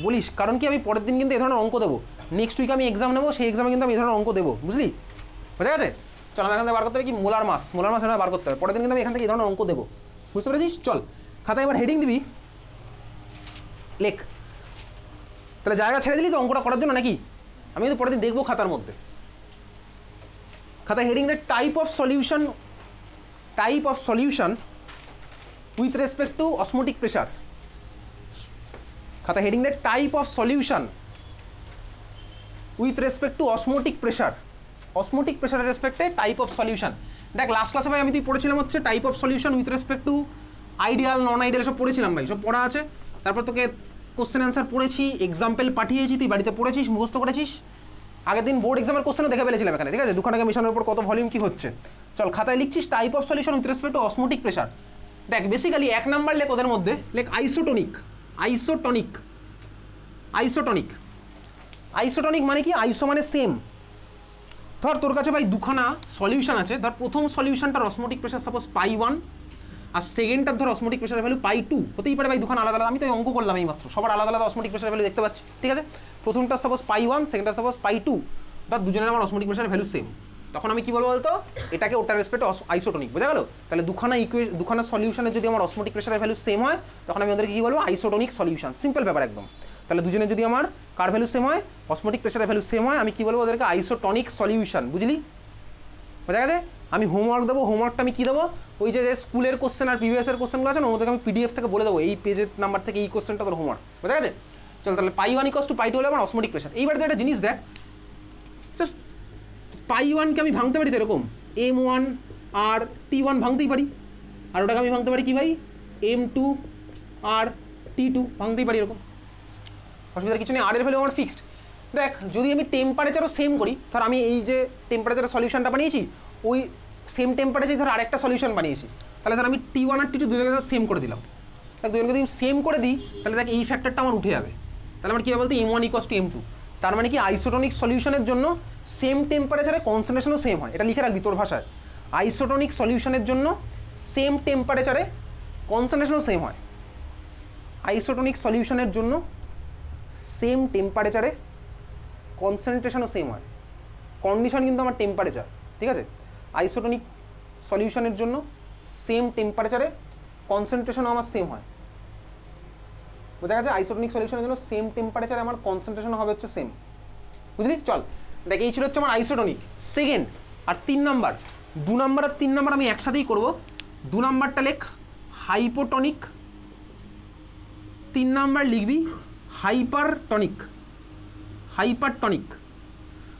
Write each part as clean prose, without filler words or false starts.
বলিস, কারণ কি আমি পরের দিন কিন্তু এই ধরনের অঙ্ক দেবো, নেক্সট উইক আমি এক্সাম নেবো, সেই এক্সামে কিন্তু আমি এই ধরনের অঙ্ক দেবো, বুঝলি? বোঝা গেছে? চল আমি এখান থেকে বার করতে হবে কি মোলার মাস এটা বার করতে হবে, পরের দিন কিন্তু আমি এখান থেকে এই ধরনের অঙ্ক দেবো, বুঝতে পেরেছিস? চল খাতায় এবার হেডিং দিবি, লেখ। তাহলে জায়গা ছেড়ে দিলি তো অঙ্কটা করার জন্য নাকি? আমি কিন্তু পরের দিন দেখবো খাতার মধ্যে। খাতায় হেডিং দে type of solution with respect to osmotic pressure. খাতা হেডিং দে type of solution with respect to osmotic pressure. Osmotic প্রেশারের রেসপেক্টে টাইপ অফ সলিউশন। দেখ লাস্ট ক্লাসে ভাই আমি তুই পড়েছিলাম হচ্ছে type of solution with respect to ideal non ideal, সব পড়েছিলাম ভাই, সব পড়া আছে। তারপর তোকে কোশ্চেন অ্যান্সার পড়েছি, এক্সাম্পল পাঠিয়েছি, তুই বাড়িতে পড়েছিস, মুখস্থ করেছিস। আগের দিন বোর্ড এক্সামের কোশ্চেনও দেখে ফেলেছিলাম এখানে, ঠিক আছে? দুখানা মিশনের উপর কত ভলিউম কি হচ্ছে। চল খাতায় লিখছিস type of solution with respect to osmotic pressure. দেখ বেসিক্যালি 1 নাম্বার লেখ, ওদের মধ্যে লেখ আইসোটনিক। আইসোটনিক আইসোটনিক আইসোটনিক মানে কি? আইসো মানে সেম। ধর তোর কাছে ভাই দুখানা সলিউশন আছে, ধর প্রথম সলিউশনটার অসমোটিক প্রেশার সাপোজ π1 আর সেকেন্ডটার ধর অসমোটিক প্রেশার ভ্যালু π2, হতেই পারে ভাই দুখানা আলাদা আলাদা, আমি তো অঙ্ক করলাম এই মাত্র, সবার আলাদা আলাদা অসমোটিক প্রেশার ভ্যালু দেখতে পাচ্ছি, ঠিক আছে? প্রথমটা সাপোজ π1, সেকেন্ডটা সাপোজ π2, ধর দুজনের আমার অসমোটিক প্রেশার ভ্যালু সেম, তখন আমি কি বলবো বলতো? এটাকে ওটার রেসপেক্টে আইসোটনিক। বোঝা গেল? তাহলে দুখানা সলিউশনের যদি আমার অসমোটিক প্রেশারের ভ্যালু সেম হয়, তখন আমি ওদেরকে কি বলবো? Isotonic solution. সিম্পল ব্যাপার একদম। তাহলে দুজনে যদি আমার কার ভ্যালু সেম হয়, অসমোটিক প্রেশারের ভ্যালু সেম হয়, আমি কি বলবো? ওদেরকে আইসোটনিক সলিউশন। বুঝলি? বোঝা গেছে? আমি হোমওয়ার্ক দেবো, হোমওয়ার্কটা আমি কী দেবো? ওই যে স্কুলের কোশ্চেন আর প্রিভিয়াসের কোশ্চেনগুলো আছে না, ওদেরকে আমি পিডিএফ থেকে বলে দেবো এই পেজের নাম্বার থেকে এই কোশ্চেনটা তোর হোমওয়ার্ক। বোঝা গেছে? চল তাহলে π1 = π2 হলে আমার অসমোটিক প্রেশার। এইবার তো একটা জিনিস দেখ, জাস্ট π1কে আমি ভাঙতে পারি তো এরকম, m1 আর t1 ভাঙতেই পারি, আর ওটাকে আমি ভাঙতে পারি কি ভাই? m2 আর t2 ভাঙতেই পারি এরকম, অসুবিধার কিছু নেই। আর এর ভ্যালু আমার ফিক্সড। দেখ যদি আমি টেম্পারেচারও সেম করি, ধর আমি এই যে টেম্পারেচারের সলিউশনটা বানিয়েছি, ওই সেম টেম্পারেচার ধর আরেকটা সলিউশন বানিয়েছি, তাহলে ধর আমি t1 আর t2 দুজনকে সেম করে দিলাম। দেখ দুজনকে যদি সেম করে দিই, তাহলে দেখ এই ফ্যাক্টরটা আমার উঠে যাবে। তাহলে আমার কী হবে বলতে? m1 = m2। তার মানে কি আইসোটনিক সলিউশনের জন্য সেম টেম্পারেচারে কনসেন্ট্রেশনও সেম হয়। এটা লিখে রাখবি তোর ভাষায়, আইসোটনিক সলিউশনের জন্য সেম টেম্পারেচারে কনসেন্ট্রেশনও সেম হয়। আইসোটনিক সলিউশনের জন্য সেম টেম্পারেচারে কনসেন্ট্রেশনও সেম হয়। কন্ডিশন কিন্তু আমার টেম্পারেচার, ঠিক আছে? আইসোটনিক সলিউশনের জন্য সেম টেম্পারেচারে কনসেন্ট্রেশনও আমার সেম হয়। বোঝা গেছে? আইসোটনিক সলিউশনের জন্য সেম টেম্পারেচারে আমার কনসেন্ট্রেশন হবে হচ্ছে সেম। বুঝলি? চল দেখ এই ছিল হচ্ছে আমার আইসোটনিক। সেকেন্ড আর 3 নাম্বার, 2 নাম্বার আর 3 নাম্বার আমি একসাথেই করব। 2 নাম্বারটা লেখ হাইপোটনিক, 3 নাম্বার লিখবি হাইপারটনিক। হাইপারটনিক।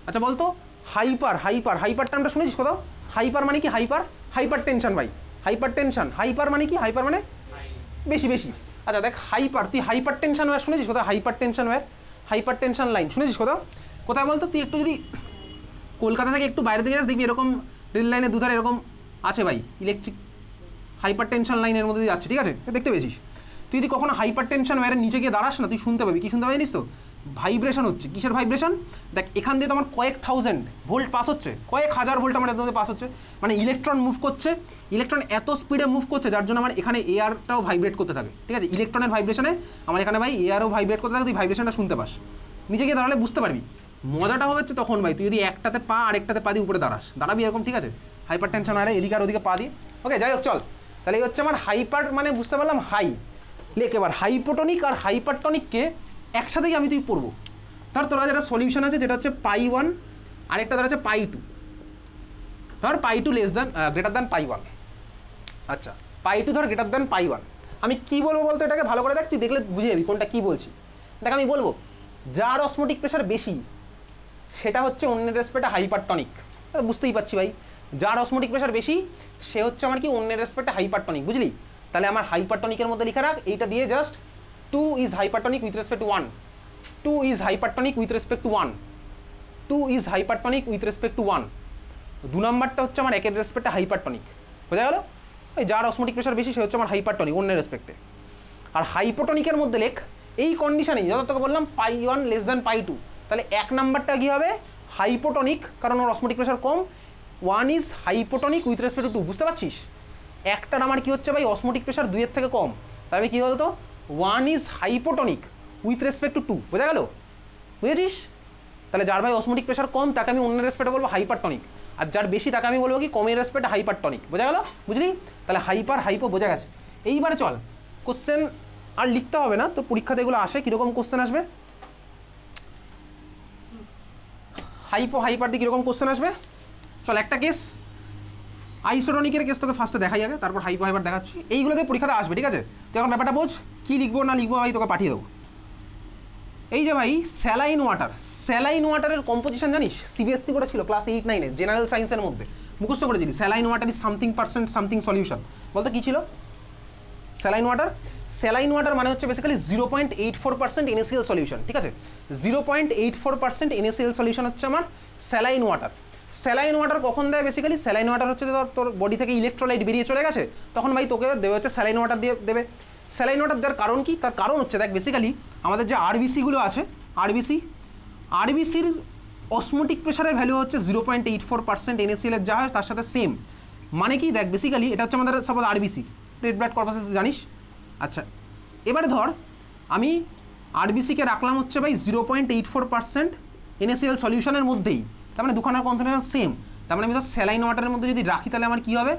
আচ্ছা বলতো হাইপার টার্মটা শুনেছিস কোথাও? হাইপার মানে কি? হাইপার টেনশন ভাই, হাইপার টেনশন। হাইপার মানে কি? হাইপার মানে বেশি বেশি। আচ্ছা দেখ হাইপার, তুই হাইপার টেনশন ওয়্যার শুনেছিস কোথাও? Hyper tension wire, hyper tension line শুনেছিস কোথাও? কোথায় বলতো? তুই একটু যদি কলকাতা থেকে একটু বাইরে দিকে যাস, দেখবি এরকম রেল লাইনের দুধারে এরকম আছে ভাই, ইলেকট্রিক হাইপার টেনশন লাইনের মধ্যে দিয়ে যাচ্ছে, ঠিক আছে? দেখতে পেয়েছিস? তুই যদি কখনো হাইপার টেনশন ওয়্যারের নিচে গিয়ে দাঁড়াস না, তুই শুনতে পাবি। কি শুনতে পাবি জানিস তো? ভাইব্রেশন হচ্ছে। কিসের ভাইব্রেশন? দেখ এখান দিয়ে তো আমার কয়েক থাউজেন্ড ভোল্ট পাস হচ্ছে, কয়েক হাজার ভোল্ট আমার এর মধ্যে পাস হচ্ছে, মানে ইলেকট্রন মুভ করছে। ইলেকট্রন এত স্পিডে মুভ করছে যার জন্য আমার এখানে এয়ারটাও ভাইব্রেট করতে থাকে, ঠিক আছে? ইলেকট্রনের ভাইব্রেশনে আমার এখানে ভাই এয়ারও ভাইব্রেট করতে থাকে, তুই ভাইব্রেশনটা শুনতে পাস। নিচে গিয়ে দাঁড়ালে বুঝতে পারবি। মজাটা হচ্ছে তখন ভাই, তুই যদি একটাতে পা আর একটাতে পা দিয়ে উপরে দাঁড়াবি এরকম, ঠিক আছে? হাইপার টেনশন আরে এদিকে আর ওদিকে পা দিয়ে। ওকে যাই হোক, চল তাহলে এই হচ্ছে আমার হাইপার, মানে বুঝতে পারলাম হাই। লেখ এবার হাইপোটনিক আর হাইপারটনিককে একসাথেই আমি তুই পড়বো। ধর তোর কাছে একটা সলিউশন আছে যেটা হচ্ছে π1, আরেকটা ধর আছে π2। ধর π2 গ্রেটার দ্যান π1। আচ্ছা π2 ধর গ্রেটার দ্যান π1। আমি কি বলবো বলতো? এটাকে ভালো করে দেখ, তুই দেখলে বুঝে যাবি কোনটা কি বলছি। দেখ আমি বলবো যার অসমোটিক প্রেশার বেশি সেটা হচ্ছে অন্যের রেসপেক্টে হাইপারটনিক। বুঝতেই পারছি ভাই, যার অসমোটিক প্রেশার বেশি সে হচ্ছে আমার কি অন্যের রেসপেক্টে হাইপারটনিক। বুঝলি? তাহলে আমার হাইপারটনিকের মধ্যে লিখে রাখ এইটা দিয়ে, just 2 is hypertonic with respect two 1, 2 is hypertonic with respect two 1, 2 is hypertonic with respect two 1। 2 নাম্বারটা হচ্ছে আমার একের রেসপেক্টে হাইপারটনিক। বোঝা গেল? এই যার অসমোটিক প্রেশার বেশি সে হচ্ছে আমার হাইপারটনিক অন্যের রেসপেক্টে। আর হাইপোটনিকের মধ্যে লেখ এই কন্ডিশনেই, যত তোকে বললাম π1 < π2, তাহলে 1 নাম্বারটা কী হবে? হাইপোটনিক, কারণ ওর অসমোটিক প্রেশার কম। 1 is hypotonic with respect to 2। বুঝতে পারছিস? একটার আমার কি হচ্ছে ভাই? অসমোটিক প্রেশার 2 এর থেকে কম। তাহলে আমি কী বলতো? 1 is hypotonic with respect to 2, বোঝা গেল? বুঝেছিস? তাহলে যার ভাই অসমোটিক প্রেশার কম তাকে আমি অন্য রেসপেক্টে বলবো হাইপারটনিক, আর যার বেশি তাকে আমি বলবো কি কমের রেসপেক্টে হাইপারটনিক, বোঝা গেল? বুঝলি? তাহলে হাইপার হাইপো বোঝা গেছে। এইবারে চল কোশ্চেন আর লিখতে হবে না, তো পরীক্ষাতে এগুলো আসে, কীরকম কোশ্চেন আসবে? হাইপো হাইপার দিয়ে কীরকম কোশ্চেন আসবে? চল একটা কেস আইসোটনিকের কেস তোকে ফার্স্টে দেখাই আগে, তারপর হাইপো হাইপার দেখাচ্ছি। এইগুলোতে পরীক্ষাতে আসবে, ঠিক আছে? তো এখন ব্যাপারটা বোঝ, কী লিখবো না লিখবো ভাই তোকে পাঠিয়ে দেবো। এই যে ভাই স্যালাইন ওয়াটারের কম্পোজিশন জানিস? সিবিএসসি করে ছিল ক্লাস 8-9-এ জেনারেল সায়েন্সের মধ্যে, মুখস্থ করেছিলি। Saline water is something% something solution, বলতো কী ছিল স্যালাইন ওয়াটার? মানে হচ্ছে বেসিক্যালি 0.84% NaCl সলিউশন, ঠিক আছে? 0.84% NaCl সলিউশন হচ্ছে আমার স্যালাইন ওয়াটার কখন দেয়? বেসিক্যালি স্যালাইন ওয়াটার হচ্ছে তোর বডি থেকে ইলেকট্রোলাইট বেরিয়ে চলে গেছে, তখন ভাই তোকে দেবে হচ্ছে স্যালাইন ওয়াটার দিয়ে দেবে। স্যালাইন ওয়াটার দেওয়ার কারণ কি? তার কারণ হচ্ছে দেখ বেসিক্যালি আমাদের যে আরবিসিগুলো আছে, আরবিসির অসমোটিক প্রেশারের ভ্যালু হচ্ছে 0.84% NaCl যা হয় তার সাথে সেম। মানে কি দেখ বেসিক্যালি এটা হচ্ছে আমাদের সাপোজ আরবিসি, রেড ব্লাড কর্পাসেস, জানিস? আচ্ছা, এবারে ধর আমি আরবিসিকে রাখলাম হচ্ছে ভাই 0.84% NaCl সলিউশনের মধ্যেই, তার মানে দুখানার কনসেন্ট্রেশন সেম। তার মানে আমি ধর স্যালাইন ওয়াটারের মধ্যে যদি রাখি তাহলে আমার কী হবে?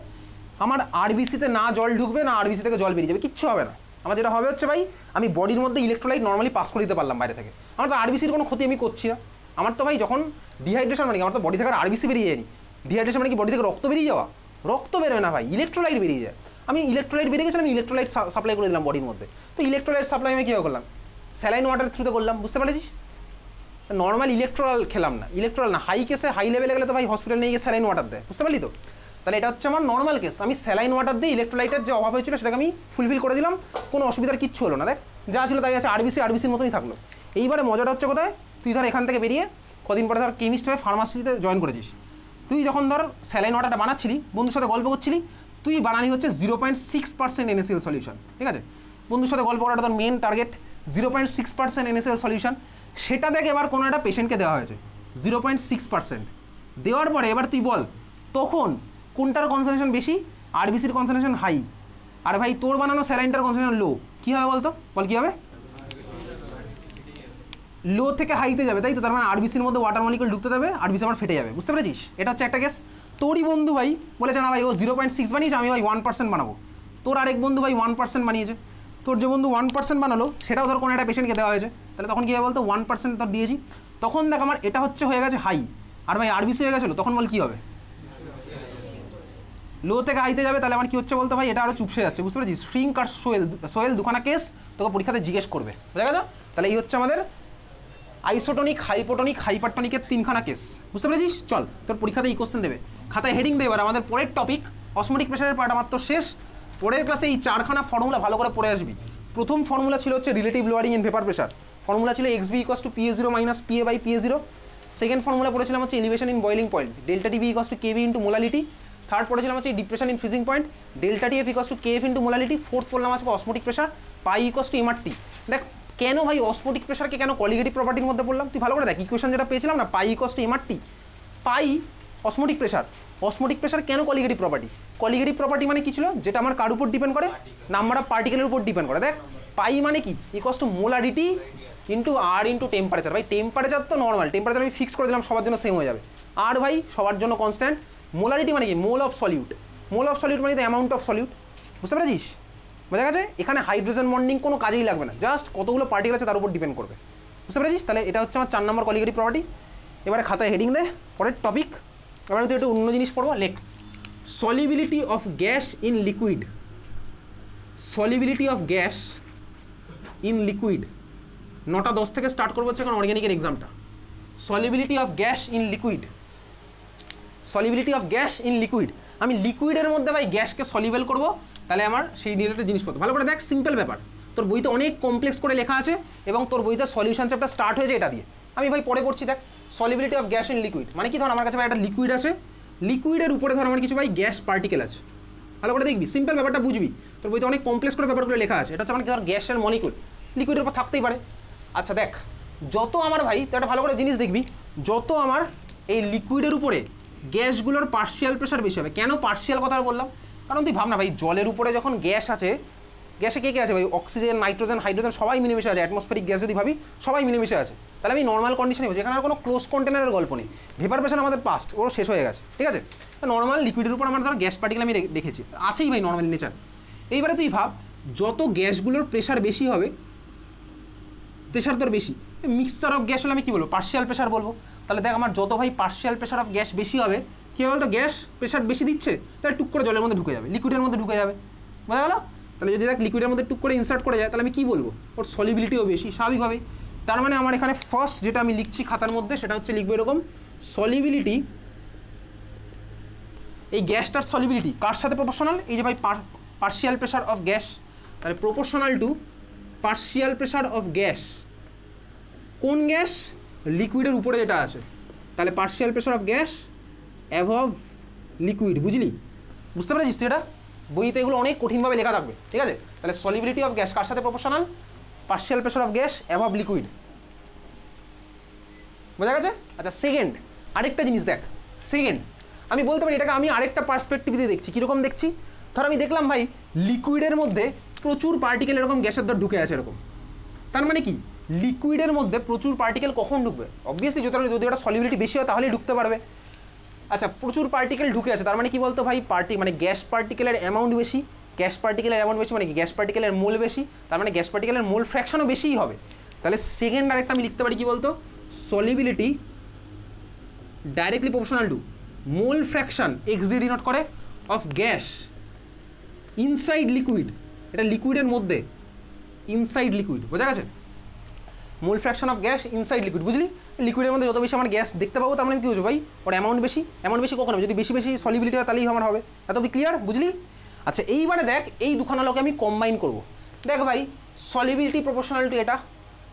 আমার আরবিসিতে না জল ঢুকবে না আরবিসি থেকে জল বেরিয়ে যাবে, কিচ্ছু হবে না। আমার যেটা হবে হচ্ছে ভাই আমি বডির মধ্যে ইলেকট্রোলাইট নর্মালি পাস করে দিতে পারলাম বাইরে থেকে, আমার তো আরবিসির কোনো ক্ষতি আমি করছি না। আমার তো ভাই যখন ডিহাইড্রেশন মানে কি, আমার তো বডি থেকে আরবিসি বেরিয়ে যায়নি। ডিহাইড্রেশন মানে কি বডি থেকে রক্ত বেরিয়ে যাওয়া? রক্ত বেরোয় না ভাই, ইলেকট্রোলাইট বেরিয়ে যায়। আমি ইলেকট্রোলাইট বেরিয়ে গেছিলাম, ইলেকট্রোলাইট সাপ্লাই করে দিলাম বডির মধ্যে। তো ইলেকট্রোলাইট সাপ্লাই আমি কীভাবে করলাম? স্যালাইন ওয়াটারের থ্রুতে করলাম, বুঝতে পারছিস? নর্মাল ইলেকট্রোলাল খেলাম না, ইলেকট্রোলাল না, হাই কেসে হাই লেভেলে গেলে তো ভাই হসপিটাল নিয়ে গিয়ে স্যালাইন ওয়াটার দেয়, বুঝতে পারলি তো? তাহলে এটা হচ্ছে আমার নর্মাল কেস, আমি স্যালাইন ওয়াটার দিয়ে ইলেকট্রোলাইটের যে অভাব হয়েছিল সেটাকে আমি ফুলফিল করে দিলাম, কোনো অসুবিধার কিচ্ছু হলো না। দেখ যা ছিল তাই আছে, আরবিসির মতনই থাকলো। এইবারে মজাটা হচ্ছে কোথায়? তুই ধর এখান থেকে বেরিয়ে কদিন পরে ধর কেমিস্ট হয়ে ফার্মাসিতে জয়েন করেছিস। তুই যখন ধর স্যালাইন ওয়াটারটা বানাচ্ছিলি, বন্ধুর সাথে গল্প করছিলি, তুই বানানি হচ্ছে 0.6% NaCl সলিউশন, ঠিক আছে? বন্ধুর সাথে গল্প করাটা তোর মেন টার্গেট, 0.6% NaCl সলিউশন। সেটা দেখ এবার কোনো একটা পেশেন্টকে দেওয়া হয়েছে 0.6%, দেওয়ার পরে এবার তুই বল তখন কোনটার কনসেন্ট্রেশন বেশি? আরবিসির কনসেন্ট্রেশন হাই, আর ভাই তোর বানানো স্যালাইনটার কনসেন্ট্রেশন লো। কী হবে বলতো? বল কী হবে? লো থেকে হাইতে যাবে, তাই তো? তার মানে আরবিসির মধ্যে ওয়াটার মলিকুল ঢুকতে দেবে, আরবিসি আমার ফেটে যাবে, বুঝতে পেরেছিস? এটা হচ্ছে একটা কেস। তোরই বন্ধু ভাই বলেছে না ভাই ও 0.6 বানিয়েছে, আমি ভাই 1% বানাবো। তোর আরেক বন্ধু ভাই 1% বানিয়েছে। তোর যে বন্ধু 1% বানালো সেটাও ধর কোনো একটা পেশেন্টকে দেওয়া হয়েছে, তাহলে তখন কী হবে বলতো? 1% তোর দিয়েছি, তখন দেখ আমার এটা হচ্ছে হয়ে গেছে হাই, আর ভাই আরবিসি হয়ে গেছিলো, তখন বল কী হবে? লো থেকে হাইতে যাবে, তাহলে আমার কী হচ্ছে বলতো ভাই? এটা আরও চুপসে যাচ্ছে, বুঝতে পেরেছিস? শ্রিঙ্ক আর সোয়েল দুখানা কেস তোকে পরীক্ষাতে জিজ্ঞেস করবে, বুঝা গেছে? তাহলে এই হচ্ছে আমাদের আইসোটনিক, হাইপোটনিক, হাইপারটনিকের তিনখানা কেস, বুঝতে পেরেছিস? চল তোর পরীক্ষাতে এই কোশ্চেন দেবে, খাতায় হেডিং দেবে। এবার আমাদের পরের টপিক অসমোটিক প্রেশারের পার্ট আমার তো শেষ। পরের ক্লাসে এই চারখানা ফর্মুলা ভালো করে পড়ে আসবি। প্রথম ফর্মুলা ছিল হচ্ছে relative lowering in vapour pressure, formula ছিল XV = PA0 - PA/PA0। Second formula পড়েছিলাম হচ্ছে elevation in boiling point, delta TV = KB × molality. Third পড়েছিলাম হচ্ছে depression in freezing point, delta TF = KF × molality. Fourth পড়লাম আজকে অসমোটিক প্রেশার, পাই = MRT। দেখ কেন ভাই অসমোটিক প্রেশারকে কেন কলিগেটিভ প্রপার্টির মধ্যে পড়লাম, তুই ভালো করে দেখ ইকুয়েশন যেটা পেয়েছিলাম না, পাই = MRT। পাই অসমোটিক প্রেশার কেন কলিগেটিভ প্রপার্টি? কলিগেটিভ প্রপার্টি মানে কি ছিল? যেটা আমার কার উপর ডিপেন্ড করে? নাম্বার অফ পার্টিকেলের উপর ডিপেন্ড করে। দেখ পাই মানে কি? Molarity into R into temperature. ভাই টেম্পারেচার তো নর্মাল, টেম্পারেচার আমি ফিক্স করে দিলাম সবার জন্য সেম হয়ে যাবে। আর ভাই সবার জন্য কনস্ট্যান্ট। মোলারিটি মানে কি? মোল অফ সলিউট মানে দ্য অ্যামাউন্ট অফ সলিউট, বুঝতে পেরেছিস? বোঝা গেছে? এখানে হাইড্রোজেন বন্ডিং কোনো কাজেই লাগবে না, জাস্ট কতগুলো পার্টিকেল আছে তার উপর ডিপেন্ড করবে, বুঝতে পেরেছিস? তাহলে এটা হচ্ছে আমার 4 নম্বর কলিগেটিভ প্রপার্টি। এবারে খাতায় হেডিং দে, পরের টপিক। এবার তুই একটু অন্য জিনিস পড়বো, লেখ solubility of gas in liquid. Solubility of gas in liquid 9টা 10 থেকে স্টার্ট করবো হচ্ছে এখন অর্গ্যানিকের এক্সামটা। Solubility of gas in liquid, solubility of gas in liquid. আমি লিকুইডের মধ্যে ভাই গ্যাসকে সলিবেল করবো, তাহলে আমার সেই রিলেটেড জিনিসপত্র ভালো করে দেখ। সিম্পল ব্যাপার, তোর বইতে অনেক কমপ্লেক্স করে লেখা আছে এবং তোর বইতে সলিউশন চ্যাপ্টার স্টার্ট হয়েছে এটা দিয়ে। আমি ভাই পরে পড়ছি। দেখ solubility of gas in liquid মানে কি? ধর আমার কাছে ভাই একটা লিকুইড আছে, লিকুইডের উপরে ধর আমার কিছু ভাই গ্যাস পার্টিকেল আছে, ভালো করে দেখবি, সিম্পল ব্যাপারটা বুঝবি। তোর বইতে অনেক কমপ্লেক্স করে ব্যাপারগুলো লেখা আছে। এটা হচ্ছে আমার ধর গ্যাসের মলিকুল, লিকুইডের উপর থাকতেই পারে। আচ্ছা দেখ, যত আমার ভাই তো একটা ভালো করে জিনিস দেখবি, যত আমার এই লিকুইডের উপরে গ্যাসগুলোর পার্শিয়াল প্রেশার বেশি হবে। কেন পার্শিয়াল কথা বললাম? কারণ তুই ভাবনা ভাই জলের উপরে যখন গ্যাস আছে গ্যাসে কে কে আছে ভাই? অক্সিজেন, নাইট্রোজেন, হাইড্রোজেন সবাই মিলেমিশে আছে। অ্যাটমসফেরিক গ্যাস যদি ভাবি সবাই মিলেমিশে আছে, তাহলে আমি নর্মাল কন্ডিশনে বলছি, এখানে আর কোনো ক্লোজ কন্টেনারের গল্প নেই। ভেপার প্রেশার আমাদের পাস্ট, ওর শেষ হয়ে গেছে, ঠিক আছে? নর্মাল লিকুইডের উপর আমার ধরো গ্যাস পার্টিকেল আমি দেখেছি, আছেই ভাই নর্মাল নেচার। এইবারে তুই ভাব, যত গ্যাসগুলোর প্রেশার বেশি হবে, প্রেশার তোর বেশি, মিক্সচার অফ গ্যাস হলে আমি কী বলবো? পার্শিয়াল প্রেশার বলবো। তাহলে দেখ আমার যত ভাই পার্শিয়াল প্রেশার অফ গ্যাস বেশি হবে, কী বলতো? গ্যাস প্রেশার বেশি দিচ্ছে, তাহলে টুক করে জলের মধ্যে ঢুকে যাবে, লিকুইডের মধ্যে ঢুকে যাবে, বোঝা গেল? তাহলে যদি দেখ লিকুইডের মধ্যে টুক করে ইনসার্ট করে যায়, তাহলে আমি কী বলবো? ওর সলিবিলিটিও বেশি, স্বাভাবিকভাবেই। তার মানে আমার এখানে ফার্স্ট যেটা আমি লিখছি খাতার মধ্যে, সেটা হচ্ছে লিখবো এরকম, সলিবিলিটি, এই গ্যাসটার সলিবিলিটি কার সাথে প্রপোর্শনাল? এই যে ভাই পার্শিয়াল প্রেশার অফ গ্যাস, তাহলে proportional to partial pressure of gas. কোন গ্যাস? লিকুইডের উপরে যেটা আছে, তাহলে partial pressure of gas above liquid, বুঝলি? বুঝতে পেরেছিস তুই? এটা বইতে এগুলো অনেক কঠিনভাবে লেখা থাকবে, ঠিক আছে? তাহলে সলিবিলিটি অফ গ্যাস কার সাথে proportional? Partial pressure of gas above liquid, বোঝা গেছে? আচ্ছা, সেকেন্ড আরেকটা জিনিস দেখ, সেকেন্ড আমি বলতে পারি এটাকে আমি আরেকটা পার্সপেক্টিভ দিয়ে দেখছি। কীরকম দেখছি? ধর আমি দেখলাম ভাই লিকুইডের মধ্যে প্রচুর পার্টিকেল এরকম গ্যাসের ধর ঢুকে আছে এরকম, তার মানে কি লিকুইডের মধ্যে প্রচুর পার্টিকেল কখন ঢুকবে? অবভিয়াসলি যদি ওটা সলিবিলিটি বেশি হয় তাহলেই ঢুকতে পারবে। আচ্ছা, প্রচুর পার্টিকেল ঢুকে আছে, তার মানে কি বলতো ভাই? মানে গ্যাস পার্টিকেলের অ্যামাউন্ট বেশি, গ্যাস পার্টিকেলের অ্যামাউন্ট বেশি মানে কি? গ্যাস পার্টিকেলের মোল বেশি, তার মানে গ্যাস পার্টিকেলের মোল ফ্র্যাকশনও বেশিই হবে। তাহলে সেকেন্ড আরেকটা আমি লিখতে পারি কি বলতো? Solubility directly proportional to mole fraction X denote করে অফ গ্যাস ইনসাইড লিকুইড, এটা লিকুইডের মধ্যে, ইনসাইড লিকুইড, বোঝা গেছে? Mole fraction of gas inside liquid, বুঝলি? লিকুইডের মধ্যে যত বেশি আমার গ্যাস দেখতে পাবো, তার মানে আমি কী বুঝবো ভাই? ওর অ্যামাউন্ট বেশি। অ্যামাউন্ট বেশি কখন হবে? যদি বেশি বেশি সলিবিলিটি হয় তাহলেই আমার হবে। এত ক্লিয়ার, বুঝলি? আচ্ছা, এইবারে দেখ এই দুখানা লোকে আমি কম্বাইন করবো। দেখ ভাই সলিবিলিটি প্রপোর্শনাল টু এটা,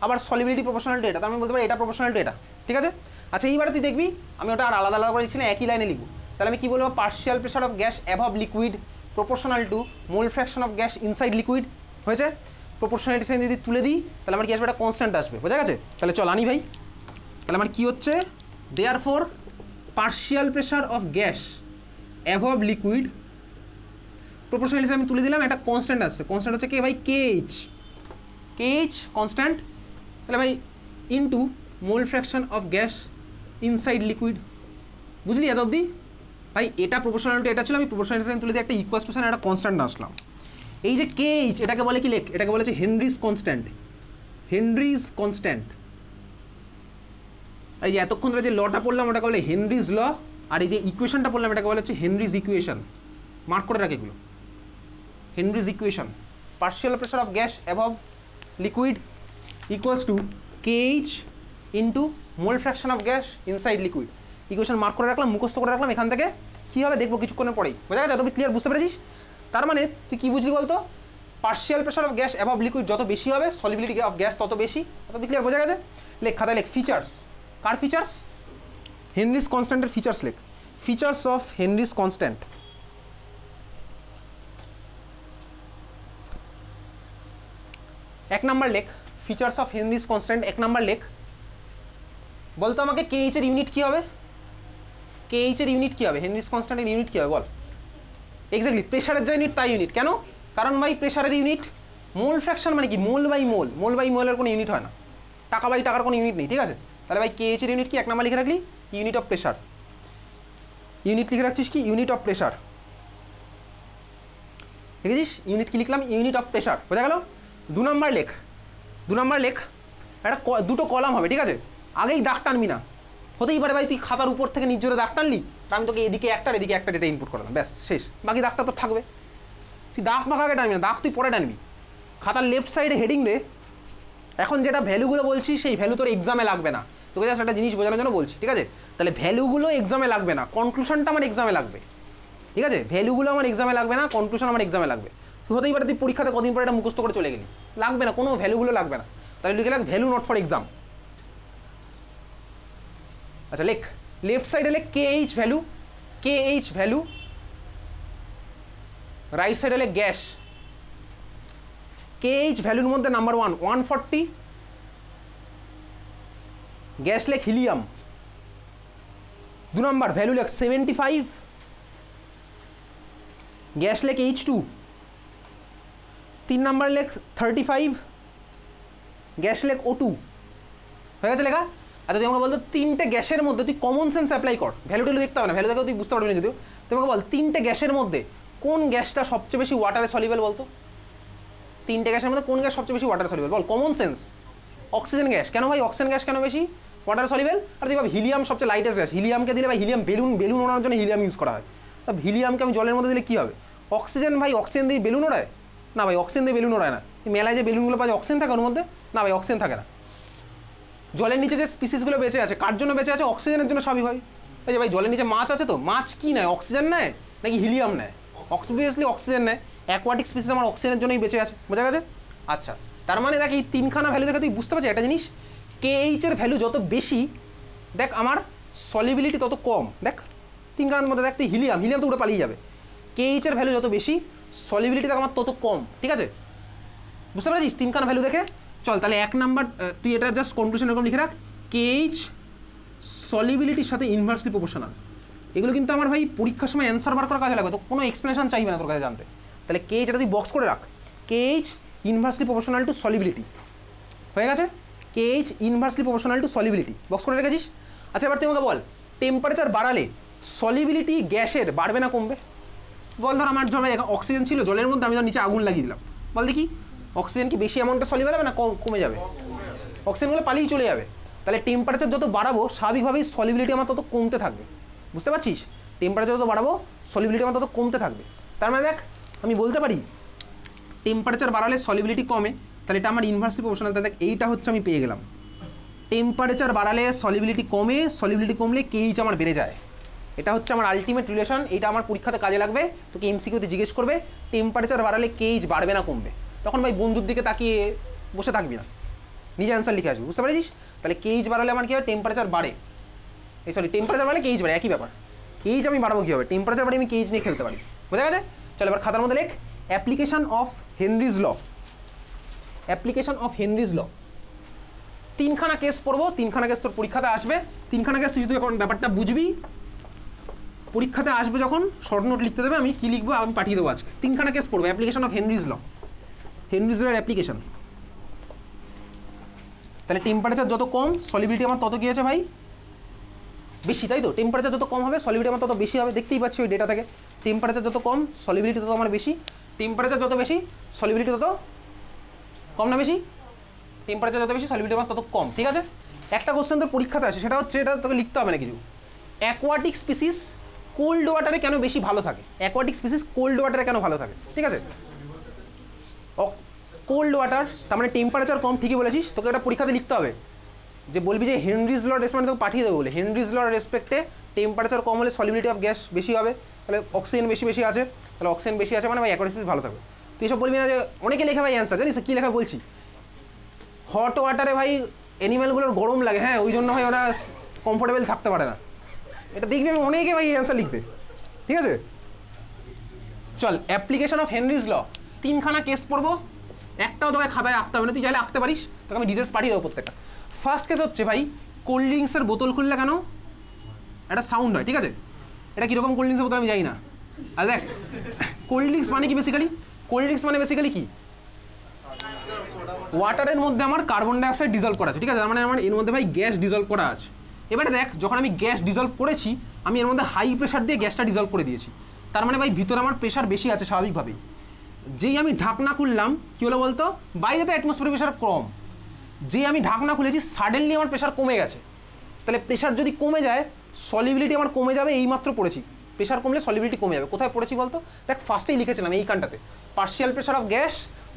আবার সলিবিলিটি প্রপোর্শনাল টু এটা, তার মানে বলতে পারি এটা প্রপোর্শনাল টু এটা, ঠিক আছে? আচ্ছা, এইবারে তুই দেখবি আমি ওটা আর আলাদা আলাদা করে দিচ্ছি না, একই লাইনে লিখবো। তাহলে আমি কী বলবো? Partial pressure of gas above liquid proportional to mole fraction of gas inside liquid, হয়েছে? প্রপোর্শনালিটি সাইন যদি তুলে দিই তাহলে আমার কি আসবে? একটা কনস্ট্যান্ট আসবে, বোঝা গেছে? তাহলে চল আনি ভাই। তাহলে আমার কী হচ্ছে? Therefore partial pressure of gas above liquid proportionality আমি তুলে দিলাম, একটা কনস্ট্যান্ট আসছে। কনস্ট্যান্ট হচ্ছে কি ভাই? KH, KH constant. তাহলে ভাই into mole fraction of gas inside liquid, বুঝলি এত অবধি? ভাই এটা প্রপোর্শনালিটি এটা ছিল, আমি প্রপোর্শনালিটি সাইন তুলে দিয়ে একটা ইকুয়াল টু সাইন একটা কনস্ট্যান্ট আসলাম। এই যে কেএইচ এটাকে বলে কি? লেখ, এটাকে বলেছে হেনরিজ কনস্ট্যান্ট, হেনরিজ কনস্ট্যান্ট। এই যে এতক্ষণ ধরে যে লটা পড়লাম ওটাকে বলে হেনরিজ ল, আর এই যে ইকুয়েশনটা পড়লাম এটাকে বলা হচ্ছে হেনরিজ ইকুয়েশন। মার্ক করে রাখ এগুলো, Henry's equation. Partial pressure of gas above liquid equals to KH into mole fraction of gas inside liquid. Equation mark করে রাখলাম, মুখস্থ করে রাখলাম। এখান থেকে কী হবে দেখবো কিছুক্ষণের পরেই, বোঝা গেছে? এত ক্লিয়ার, বুঝতে পেরেছিস? তার মানে তুই কী বুঝলি বলতো? Partial pressure of gas above liquid যত বেশি হবে, সলিবিলিটি অফ গ্যাস তত বেশি। এত ক্লিয়ার, বোঝা গেছে? লেখ খাতায় লেখ ফিচার্স। কার ফিচার্স? হেনরিজ কনস্ট্যান্টের ফিচার্স লেখ। Features of Henry's constant. এক নাম্বার লেখ ফিচার্স অফ হেনরিজ কনস্ট্যান্ট, এক নাম্বার লেখ। বলতো আমাকে কেএইচ এর ইউনিট কী হবে? কেএইচ এর ইউনিট কী হবে? হেনরিজ কনস্ট্যান্টের ইউনিট কী হবে বল? এক্স্যাক্টলি প্রেশারের যা ইউনিট তাই ইউনিট। কেন? কারণ ভাই প্রেশারের ইউনিট মোল ফ্র্যাকশন মানে কি? মোল বাই মোল, মোল বাই মোলের কোনো ইউনিট হয় না, টাকা বাই টাকার কোনো ইউনিট নেই, ঠিক আছে? তাহলে ভাই কেএইচ এর ইউনিট কি? এক নাম্বার লিখে রাখলি ইউনিট অফ প্রেশার। ইউনিট লিখে রাখছিস কি? ইউনিট অফ প্রেশার, দেখেছিস? ইউনিট কি লিখলাম? ইউনিট অফ প্রেশার, বোঝা গেল? দু নাম্বার লেখ, দু নাম্বার লেখ একটা দুটো কলাম হবে, ঠিক আছে? আগেই দাগ টানবি না। হতেই পারে ভাই তুই খাতার উপর থেকে নিজ জোরে দাগ টানলি, আমি তোকে এদিকে একটা এদিকে একটা ডেটা ইনপুট করলাম, ব্যাস শেষ। বাকি দাগটা তো থাকবে। তুই দাগ মাখা আগে টানবি না, দাগ তুই পরে টানবি। খাতার লেফট সাইডে হেডিং দে। এখন যেটা ভ্যালুগুলো বলছি সেই ভ্যালু তোর এক্সামে লাগবে না, তোকে জাস্ট একটা জিনিস বোঝানোর জন্য বলছি, ঠিক আছে? তাহলে ভ্যালুগুলো এক্সামে লাগবে না, কনক্লুশনটা আমার এক্সামে লাগবে, ঠিক আছে? ভ্যালুগুলো আমার এক্সামে লাগবে না, কনক্লুশন আমার এক্সামে লাগবে। তুই হতেই পারে তুই পরীক্ষাতে কদিন পরে এটা মুখস্থ করে চলে গেলি, লাগবে না, কোনো ভ্যালুগুলো লাগবে না। তাহলে লিখে রাখ ভ্যালু নট ফর এক্সাম। আচ্ছা লেখ লেফট সাইডে লেখ KH value, KH value. Right সাইডে লেখ গ্যাস। কেএইচ ভ্যালুর মধ্যে নাম্বার 1 140, গ্যাস লেখ হিলিয়াম। দু নম্বর ভ্যালু লেখ 75, গ্যাস লেখ H2। 3 নাম্বার লেখ 35, গ্যাস লেখ O2, হয়ে গেছে লেখা। আচ্ছা তুই আমাকে বলতো 3টে গ্যাসের মধ্যে তুই কমন সেন্স অ্যাপ্লাই কর, ভ্যালুটা দেখতে হবে না, ভ্যালু দেখেও তুই বুঝতে পারবি না যদিও। তুই আমাকে বল 3টে গ্যাসের মধ্যে কোন গ্যাসটা সবচেয়ে বেশি ওয়াটারে সলিউবল বলতো? 3টে গ্যাসের মধ্যে কোন গ্যাস সবচেয়ে বেশি ওয়াটারে সলিউবল বল, কমন সেন্স। Oxygen gas. কেন ভাই অক্সিজেন গ্যাস কেন বেশি ওয়াটারে সলিউবল? আর তুই ভাব হিলিয়াম সবচেয়ে লাইটেস্ট গ্যাস, হিলিয়ামকে দিলে ভাই হিলিয়াম বেলুন ওড়ানোর জন্য হিলিয়াম ইউজ করা হয়। তা হিলিয়ামকে আমি জলের মধ্যে দিলে কী হবে? অক্সিজেন ভাই অক্সিজেন দিয়ে বেলুন ওড়ায় না ভাই, অক্সিজেন দিয়ে বেলুন ওড়ায় না। মেলায় যে বেলুনগুলো পাওয়া যায় অক্সিজেন থাকে ওর মধ্যে না ভাই, অক্সিজেন থাকে না। জলের নিচে যে স্পিসিসগুলো বেঁচে আছে কার জন্য বেঁচে আছে? অক্সিজেনের জন্য সবই হয়। এই যে ভাই জলের নিচে মাছ আছে, তো মাছ কি নেয়? অক্সিজেন নেয় নাকি হিলিয়াম নেয়? অবভিয়াসলি অক্সিজেন নেয়। অ্যাকোয়াটিক স্পিসিস আমার অক্সিজেনের জন্যই বেঁচে আছে, বোঝা গেছে? আচ্ছা তার মানে দেখ এই 3খানা ভ্যালু দেখে তুই বুঝতে পারছিস একটা জিনিস, KH এর ভ্যালু যত বেশি দেখ আমার সলিবিলিটি তত কম। দেখ 3খানার মধ্যে দেখ তুই হিলিয়াম তো উড়ে পালিয়ে যাবে। KH এর ভ্যালু যত বেশি সলিবিলিটি দেখ আমার তত কম, ঠিক আছে? বুঝতে পারছিস 3খানা ভ্যালু দেখে? চল তাহলে 1 নাম্বার তুই এটা জাস্ট কনক্লুশন এরকম লিখে রাখ, KH সলিবিলিটির সাথে ইনভার্সলি প্রপোর্শনাল। এগুলো কিন্তু আমার ভাই পরীক্ষার সময় অ্যান্সার বার করার কাজে লাগবে, তো কোনো এক্সপ্লেনেশন চাইবে না তোর কাছে জানতে। তাহলে KH এটা তুই বক্স করে রাখ, KH inversely proportional to solubility, হয়ে গেছে? KH inversely proportional to solubility, box করে রেখেছিস। আচ্ছা এবার তুই আমাকে বল টেম্পারেচার বাড়ালে সলিবিলিটি গ্যাসের বাড়বে না কমবে? বল ধর আমার ধর অক্সিজেন ছিল জলের মধ্যে, আমি ধর নিচে আগুন লাগিয়ে দিলাম, বল দেখি অক্সিজেন কি বেশি অ্যামাউন্টে সলিবল হবে না কমে যাবে? অক্সিজেনগুলো পালিয়ে চলে যাবে। তাহলে টেম্পারেচার যত বাড়াবো স্বাভাবিকভাবেই সলিবিলিটি আমার তত কমতে থাকবে, বুঝতে পারছিস? টেম্পারেচার যত বাড়াবো সলিবিলিটি আমার তত কমতে থাকবে। তার মানে দেখ আমি বলতে পারি টেম্পারেচার বাড়ালে সলিবিলিটি কমে, তাহলে এটা আমার ইনভার্সলি প্রপোর্শনাল। তাহলে দেখ এইটা হচ্ছে আমি পেয়ে গেলাম, টেম্পারেচার বাড়ালে সলিবিলিটি কমে, সলিবিলিটি কমলে KH আমার বেড়ে যায়। এটা হচ্ছে আমার আলটিমেট রিলেশন, এটা আমার পরীক্ষাতে কাজে লাগবে। তোকে MCQতে জিজ্ঞেস করবে টেম্পারেচার বাড়ালে KH বাড়বে না কমবে, তখন ভাই বন্ধুর দিকে তাকিয়ে বসে থাকবি না, নিজে অ্যান্সার লিখে আসবি, বুঝতে পেরেছিস? তাহলে KH বাড়ালে আমার কী হবে? টেম্পারেচার বাড়ে, টেম্পারেচার বাড়লে KH বাড়ে, একই ব্যাপার। KH আমি বাড়াবো কী হবে? টেম্পারেচার বাড়ে আমি KH নিয়ে খেলতে পারি, বোঝা গেছে? চল এবার খাতার মধ্যে লেখ application of Henry's law. Application of Henry's law 3খানা কেস পড়বো, 3খানা কেস তোর পরীক্ষাতে আসবে। 3খানা কেস তুই যদি এখন ব্যাপারটা বুঝবি, পরীক্ষাতে আসবে যখন শর্ট নোট লিখতে দেবে, আমি কী লিখবো আমি পাঠিয়ে দেবো আজকে। 3খানা কেস পড়বো, application of Henry's law, Henry's লর অ্যাপ্লিকেশন। তাহলে টেম্পারেচার যত কম সলিবিলিটি আমার তত কী আছে ভাই? বেশি, তাই তো? টেম্পারেচার যত কম হবে সলিবিলিটি আমার তত বেশি হবে, দেখতেই পাচ্ছি ওই ডেটা থেকে। টেম্পারেচার যত কম সলিবিলিটি তত আমার বেশি, টেম্পারেচার যত বেশি সলিবিলিটি তত কম, না বেশি? টেম্পারেচার যত বেশি সলিবিলিটি আমার তত কম, ঠিক আছে? একটা কোশ্চেন তোর পরীক্ষাতে আসে, সেটা হচ্ছে, এটা তোকে লিখতে হবে না কিছু, অ্যাকোয়াটিক স্পিসিস কোল্ড ওয়াটারে কেন বেশি ভালো থাকে? অ্যাকোয়াটিক স্পিসিস কোল্ড ওয়াটারে কেন ভালো থাকে, ঠিক আছে? কোল্ড ওয়াটার তার মানে টেম্পারেচার কম, ঠিকই বলেছিস। তোকে এটা পরীক্ষাতে লিখতে হবে, যে বলবি যে হেনরিজ লর রেসপেক্টে তোকে পাঠিয়ে দেবো বলে, হেনরিজ লর রেসপেক্টে টেম্পারেচার কম হলে সলিবিলিটি অফ গ্যাস বেশি হবে, তাহলে অক্সিজেন বেশি আছে, তাহলে অক্সিজেন বেশি আছে মানে ভাই অ্যাকোয়াটিক স্পিসিস ভালো থাকবে। তুই এসব বলবি না যে অনেকে লেখা ভাই অ্যান্সার, জানিস কী লেখা বলছি? হট ওয়াটারে ভাই অ্যানিম্যালগুলোর গরম লাগে, হ্যাঁ ওই জন্য ভাই ওরা কমফোর্টেবল থাকতে পারে না, এটা দেখবি আমি অনেকে ভাই অ্যান্সার লিখবে, ঠিক আছে? চল অ্যাপ্লিকেশন অফ হেনরিজ ল 3খানা কেস পড়বো, একটাও তোকে খাতায় আঁকতে হবে না, তুই চাইলে আঁকতে পারিস, তোকে আমি ডিটেলস পাঠিয়ে দেবো প্রত্যেকটা। ফার্স্ট কেস হচ্ছে ভাই কোল্ড ড্রিঙ্কসের বোতল খুললে কেন একটা সাউন্ড হয়, ঠিক আছে? এটা কীরকম কোল্ড ড্রিঙ্কসের বোতল আমি জানি না। আর দেখ কোল্ড ড্রিঙ্কস মানে কি বেসিক্যালি? কোল্ড ড্রিঙ্কস মানে বেসিক্যালি কি? ওয়াটারের মধ্যে আমার কার্বন ডাইঅক্সাইড ডিজলভ করা আছে, ঠিক আছে? তার মানে আমার এর মধ্যে ভাই গ্যাস ডিজলভ করা আছে। এবারে দেখ যখন আমি গ্যাস ডিজলভ করেছি, আমি এর মধ্যে হাই প্রেশার দিয়ে গ্যাসটা ডিজলভ করে দিয়েছি, তার মানে ভাই ভিতরে আমার প্রেশার বেশি আছে স্বাভাবিকভাবেই। যেই আমি ঢাকনা খুললাম কী হলো বলতো? বাইরে তো অ্যাটমসফিয়ার প্রেশার কম, যেই আমি ঢাকনা খুলেছি সাডেনলি আমার প্রেশার কমে গেছে। তাহলে প্রেশার যদি কমে যায় সলিবিলিটি আমার কমে যাবে, এইমাত্র পড়েছি প্রেশার কমলে সলিবিলিটি কমে যাবে। কোথায় পড়েছি বলতো? দেখ ফার্স্টেই লিখেছিলাম এই কানটাতে, partial pressure of gas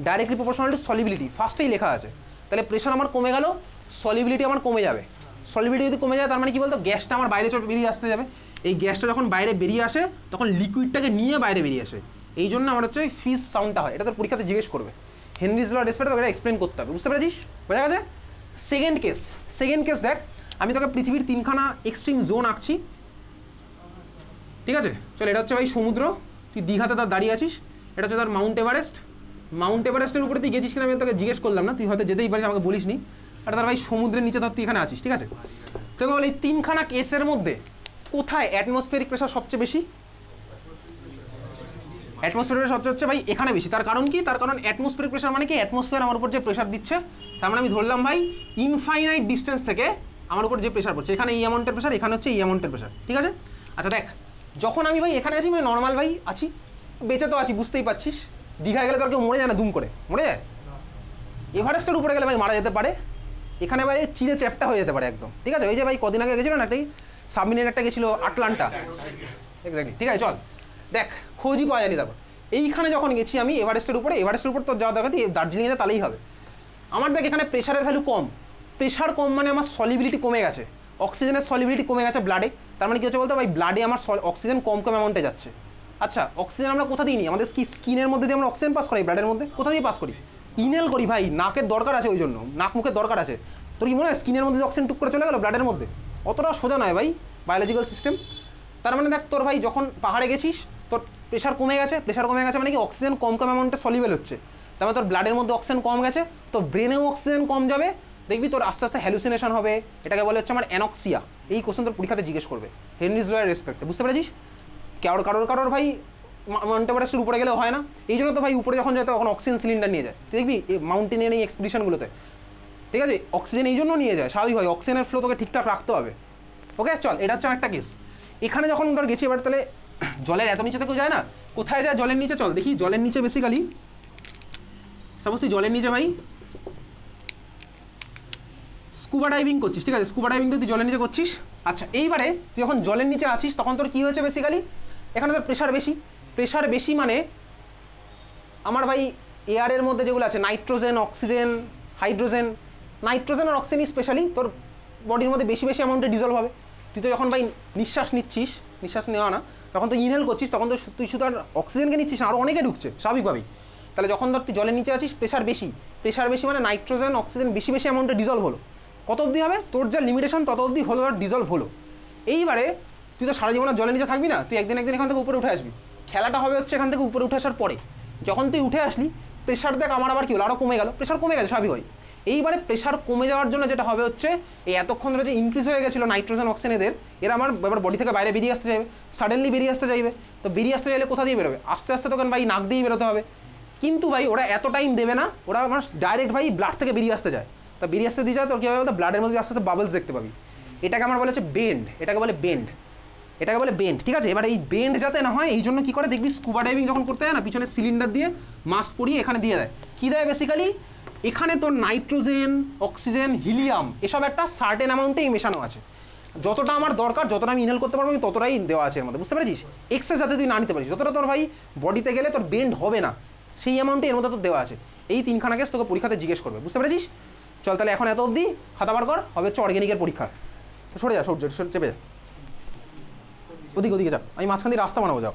directly proportional to solubility, ফার্স্টেই লেখা আছে। তাহলে প্রেশার আমার কমে গেল, সলিবিলিটি আমার কমে যাবে। সলিবিলিটি যদি কমে যায় তার মানে কি বলতো? গ্যাসটা আমার বাইরে বেরিয়ে আসতে যাবে। এই গ্যাসটা যখন বাইরে বেরিয়ে আসে তখন লিকুইডটাকে নিয়ে বাইরে বেরিয়ে আসে, এই জন্য আমার হচ্ছে ফিস সাউন্ডটা হয়। এটা তোর পরীক্ষাতে জিজ্ঞেস করবে, হেনরিজ ল রেসপেক্টে তোকে এটা এক্সপ্লেন করতে হবে, বুঝতে পেরেছিস? বোঝা গেছে? সেকেন্ড কেস দেখ, আমি তোকে পৃথিবীর 3খানা এক্সট্রিম জোন আঁকছি, ঠিক আছে? চল এটা হচ্ছে ভাই সমুদ্র, তুই দীঘাতে তার দাঁড়িয়ে আছিস, এটা হচ্ছে তার মাউন্ট এভারেস্ট। মাউন্ট এভারেস্টের উপরে তুই গেছিস কিনা আমি তোকে জিজ্ঞেস করলাম না, তুই হয়তো যেতেই পারিস, আমাকে বলিস নি। আর তার ভাই সমুদ্রের নিচে ধর তুই এখানে আছিস, ঠিক আছে? তোকে বল এই 3খানা কেসের মধ্যে কোথায় অ্যাটমসফিয়ারিক প্রেশার সবচেয়ে বেশি? অ্যাটমসফিয়ারের প্রেশার হচ্ছে ভাই এখানে বেশি। তার কারণ কি? তার কারণ অ্যাটমসফিয়ারিক প্রেশার মানে কি, অ্যাটমসফিয়ার আমার উপর যে প্রেশার দিচ্ছে, তার মানে আমি ধরলাম ভাই ইনফাইনাইট ডিস্টেন্স থেকে আমার উপর যে প্রেশার পড়ছে, এখানে এই অ্যামাউন্টের প্রেশার, এখানে হচ্ছে এই অ্যামাউন্টের প্রেশার, ঠিক আছে? আচ্ছা দেখ, যখন আমি ভাই এখানে আছি মানে নর্মাল ভাই আছি, বেঁচে তো আছি, বুঝতেই পারছিস। দীঘায় গেলে তো আর কেউ মরে যায় না, দুম করে মরে যায়। এভারেস্টের উপরে গেলে ভাই মারা যেতে পারে, এখানে ভাই চিড়ে চ্যাপটা হয়ে যেতে পারে একদম, ঠিক আছে? ওই যে ভাই কদিন আগে গেছিল না একটাই সাবমেরিন একটা গেছিলো আটলান্টা, এক্স্যাক্টলি, ঠিক আছে? চল দেখ, খোঁজই পাওয়া যায়নি। তারপর এইখানে যখন গেছি আমি এভারেস্টের উপরে, এভারেস্টের উপর তো যাওয়া দরকার, দার্জিলিংয়ে তাহলেই হবে। আমার দেখ এখানে প্রেশারের ভ্যালু কম, প্রেশার কম মানে আমার সলিবিলিটি কমে গেছে, অক্সিজেনের সলিবিলিটি কমে গেছে ব্লাডে। তার মানে কি হচ্ছে বলতো ভাই, ব্লাডে আমার অক্সিজেন কম কম অ্যামাউন্টে যাচ্ছে। আচ্ছা, অক্সিজেন আমরা কোথা দিয়ে নিই? আমাদের স্কিনের মধ্যে দিয়ে আমরা অক্সিজেন পাস করি, ব্লাডের মধ্যে কোথা দিয়ে পাস করি? ইনহেল করি ভাই, নাকের দরকার আছে, ওই জন্য নাক মুখের দরকার আছে। তোর কি মনে হয় স্কিনের মধ্যে অক্সিজেন টুক করে চলে গেলো ব্লাডের মধ্যে? অতটা সোজা নয় ভাই বায়োলজিক্যাল সিস্টেম। তার মানে দেখ তোর ভাই যখন পাহাড়ে গেছিস তোর প্রেশার কমে গেছে, প্রেশার কমে গেছে মানে কি অক্সিজেন কম কম অ্যামাউন্টে সলিবেল হচ্ছে, তার মানে তোর ব্লাডের মধ্যে অক্সিজেন কম গেছে, তোর ব্রেনেও অক্সিজেন কম যাবে, দেখবি তোর আস্তে আস্তে হ্যালুসিনেশন হবে, এটাকে বলে হচ্ছে আমার অ্যানক্সিয়া। এই কোশ্চেন তোর পরীক্ষাতে জিজ্ঞেস করবে হেনরিজ লয়ের রেসপেক্টে, বুঝতে পেরেছিস? কারোর ভাই মাউন্ট এভারেস্টের উপরে গেলেও হয় না, এই জন্য তো ভাই উপরে যখন যায় তখন অক্সিজেন সিলিন্ডার নিয়ে যায়, তুই দেখবি এই মাউন্টেনিয়ারিং এক্সপিডিশনগুলোতে, ঠিক আছে? অক্সিজেন এই জন্য নিয়ে যায়, স্বাভাবিক হয়, অক্সিজেনের ফ্লো তোকে ঠিকঠাক রাখতে হবে। ওকে চল, এটা হচ্ছে একটা কেস। এখানে যখন ধর গেছি, এবার তাহলে জলের এত নিচে তো কেউ যায় না, কোথায় যায় জলের নিচে? চল দেখি জলের নিচে বেসিক্যালি সাপোজ তুই জলের নিচে ভাই স্কুবা ডাইভিং করছিস, ঠিক আছে? স্কুবা ডাইভিং তুই জলের নিচে করছিস। আচ্ছা, এইবারে তুই যখন জলের নিচে আছিস তখন তোর কী হয়েছে বেসিক্যালি, এখানে তোর প্রেশার বেশি, প্রেশার বেশি মানে আমার ভাই এয়ারের মধ্যে যেগুলো আছে নাইট্রোজেন, অক্সিজেন, হাইড্রোজেন, নাইট্রোজেন আর অক্সিজেন স্পেশালি তোর বডির মধ্যে বেশি বেশি অ্যামাউন্টে ডিজলভ হবে। তুই তো যখন ভাই নিঃশ্বাস নিচ্ছিস, নিঃশ্বাস নেওয়া না, যখন তুই ইনহেল করছিস তখন তো তুই শুধু আর অক্সিজেনকে নিচ্ছিস না, আরও অনেকে ঢুকছে স্বাভাবিকভাবেই। তাহলে যখন ধর তুই জলের নিচে আছিস প্রেশার বেশি, প্রেশার বেশি মানে নাইট্রোজেন অক্সিজেন বেশি বেশি অ্যামাউন্টে ডিজলভ হলো। কত অবধি হবে? তোর যা লিমিটেশন তত অবধি হলো, ধর ডিজলভ হলো। এইবারে তুই তো সারা জীবন জলের নিচে থাকবি না, তুই একদিন এখান থেকে উপরে উঠে আসবি। খেলাটা হবে হচ্ছে এখান থেকে উপরে উঠে আসার পরে, যখন তুই উঠে আসলি প্রেশার দেখ আমার আবার কী হলো, আরও কমে গেল, প্রেশার কমে গেছে স্বাভাবিক হয়। এইবারে প্রেশার কমে যাওয়ার জন্য যেটা হবে হচ্ছে এই এতক্ষণ ধরে যে ইনক্রিজ হয়ে গেছিলো নাইট্রোজেন অক্সিজেন এরা আমার এবার বডি থেকে বাইরে বেরিয়ে আসতে চাইবে, সাডেনলি বেরিয়ে আসতে চাইবে। তো বেরিয়ে আসতে চাইলে কোথা দিয়ে বেরোবে? আস্তে আস্তে তখন ভাই নাক দিয়েই বেরোতে হবে। কিন্তু ভাই ওরা এত টাইম দেবে না, ওরা আমার ডাইরেক্ট ভাই ব্লাড থেকে বেরিয়ে আসতে চায়। তো বেরিয়ে আসতে দিয়ে যায় তোর কী হবে বলতো, ব্লাডের মধ্যে আস্তে আস্তে বাবলস দেখতে পাবি। এটাকে আমার বলে হচ্ছে বেন্ড, এটাকে বলে বেন্ড, এটাকে বলে বেন্ড, ঠিক আছে? এবার এই বেন্ড যাতে না হয় এই জন্য কী করে দেখবি স্কুবা ডাইভিং যখন করতে যায় না, পিছনে সিলিন্ডার দিয়ে মাস্ক পরিয়ে এখানে দিয়ে দেয়। কী দেয় বেসিক্যালি? এখানে তোর নাইট্রোজেন, অক্সিজেন, হিলিয়াম এসব একটা সার্টেন অ্যামাউন্টেই মেশানো আছে, যতটা আমার দরকার, যতটা আমি ইনহেল করতে পারবো আমি ততটাই দেওয়া আছে এর মধ্যে, বুঝতে পেরেছিস? এক্সেস যাতে তুই না নিতে পারিস, যতটা তোর ভাই বডিতে গেলে তোর বেন্ড হবে না সেই অ্যামাউন্টে এর মধ্যে তোর দেওয়া আছে। এই তিনখানা কেস তোকে পরীক্ষাতে জিজ্ঞেস করবে, বুঝতে পেরেছিস? চল তাহলে এখন এত অবধি খাতা বার কর, হবে হচ্ছে অর্গ্যানিকের পরীক্ষা। সরে যা, চেপে যা, ওদিকে যা, আমি মাঝখান দিয়ে রাস্তা বানাবো, যাও।